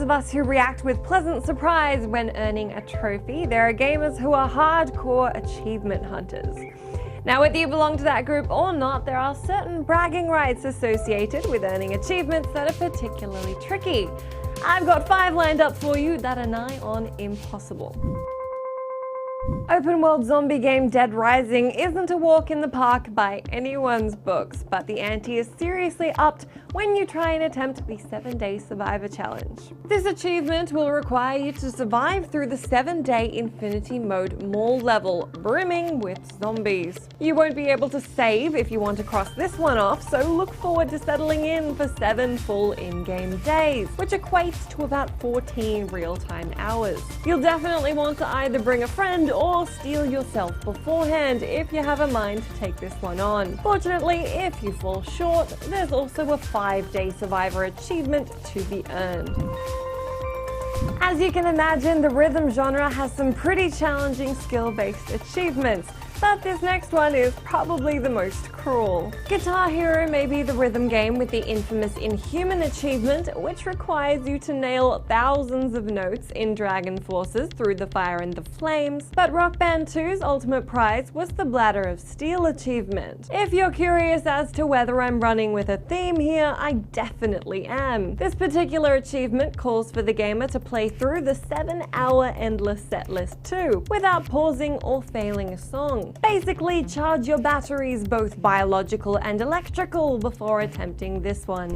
of us who react with pleasant surprise when earning a trophy, there are gamers who are hardcore achievement hunters. Now, whether you belong to that group or not, there are certain bragging rights associated with earning achievements that are particularly tricky. I've got 5 lined up for you that are nigh on impossible. Open world zombie game Dead Rising isn't a walk in the park by anyone's books, but the ante is seriously upped when you try and attempt the 7-day survivor challenge. This achievement will require you to survive through the 7-day infinity mode mall level, brimming with zombies. You won't be able to save if you want to cross this one off, so look forward to settling in for 7 full in-game days, which equates to about 14 real-time hours. You'll definitely want to either bring a friend or steel yourself beforehand if you have a mind to take this one on. Fortunately, if you fall short, there's also a 5-day survivor achievement to be earned. As you can imagine, the rhythm genre has some pretty challenging skill-based achievements, but this next one is probably the most cruel. Guitar Hero may be the rhythm game with the infamous Inhuman achievement, which requires you to nail thousands of notes in Dragon Forces through the fire and the flames, but Rock Band 2's ultimate prize was the Bladder of Steel achievement. If you're curious as to whether I'm running with a theme here, I definitely am. This particular achievement calls for the gamer to play through the 7-hour endless setlist too, without pausing or failing a song. Basically, charge your batteries, both biological and electrical, before attempting this one.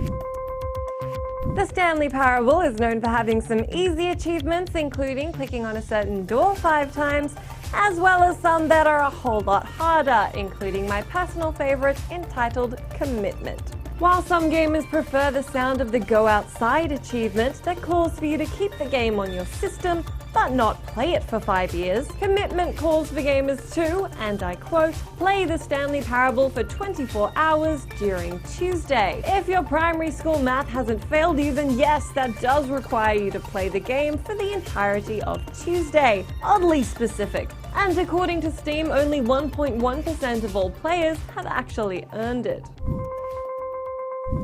The Stanley Parable is known for having some easy achievements, including clicking on a certain door 5 times, as well as some that are a whole lot harder, including my personal favorite, entitled Commitment. While some gamers prefer the sound of the Go Outside achievement that calls for you to keep the game on your system, but not play it for 5 years, Commitment calls for gamers to, and I quote, play the Stanley Parable for 24 hours during Tuesday. If your primary school math hasn't failed you, then yes, that does require you to play the game for the entirety of Tuesday. Oddly specific. And according to Steam, only 1.1% of all players have actually earned it.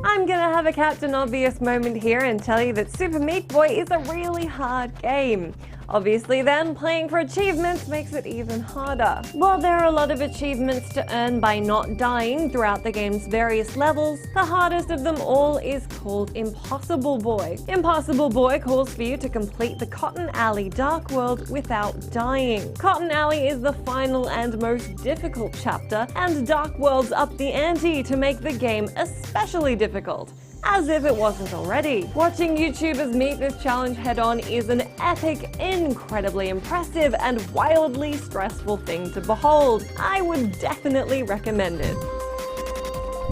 I'm gonna have a Captain Obvious moment here and tell you that Super Meat Boy is a really hard game. Obviously then, playing for achievements makes it even harder. While there are a lot of achievements to earn by not dying throughout the game's various levels, the hardest of them all is called Impossible Boy. Impossible Boy calls for you to complete the Cotton Alley Dark World without dying. Cotton Alley is the final and most difficult chapter, and Dark Worlds up the ante to make the game especially difficult. As if it wasn't already. Watching YouTubers meet this challenge head-on is an epic, incredibly impressive, and wildly stressful thing to behold. I would definitely recommend it.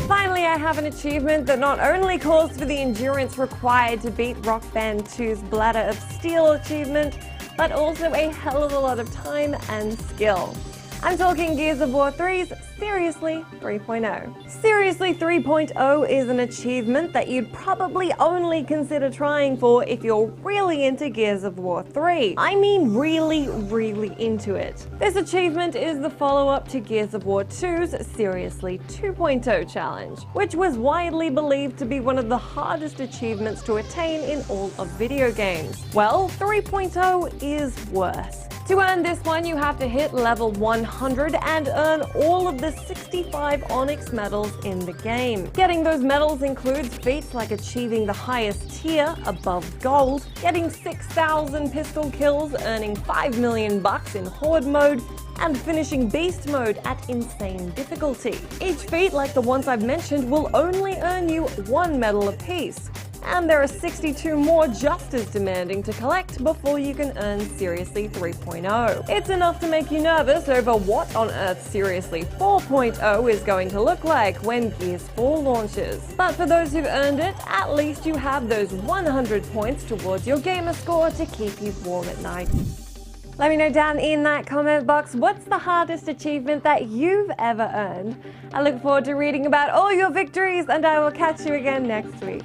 Finally, I have an achievement that not only calls for the endurance required to beat Rock Band 2's Bladder of Steel achievement, but also a hell of a lot of time and skill. I'm talking Gears of War 3's Seriously 3.0. Seriously 3.0 is an achievement that you'd probably only consider trying for if you're really into Gears of War 3. I mean really into it. This achievement is the follow-up to Gears of War 2's Seriously 2.0 challenge, which was widely believed to be one of the hardest achievements to attain in all of video games. Well, 3.0 is worse. To earn this one, you have to hit level 100 and earn all of the 65 Onyx medals in the game. Getting those medals includes feats like achieving the highest tier, above gold, getting 6,000 pistol kills, earning $5 million in Horde mode, and finishing Beast mode at insane difficulty. Each feat, like the ones I've mentioned, will only earn you 1 medal apiece. And there are 62 more just as demanding to collect before you can earn Seriously 3.0. It's enough to make you nervous over what on earth Seriously 4.0 is going to look like when Gears 4 launches. But for those who've earned it, at least you have those 100 points towards your gamer score to keep you warm at night. Let me know down in that comment box what's the hardest achievement that you've ever earned. I look forward to reading about all your victories, and I will catch you again next week.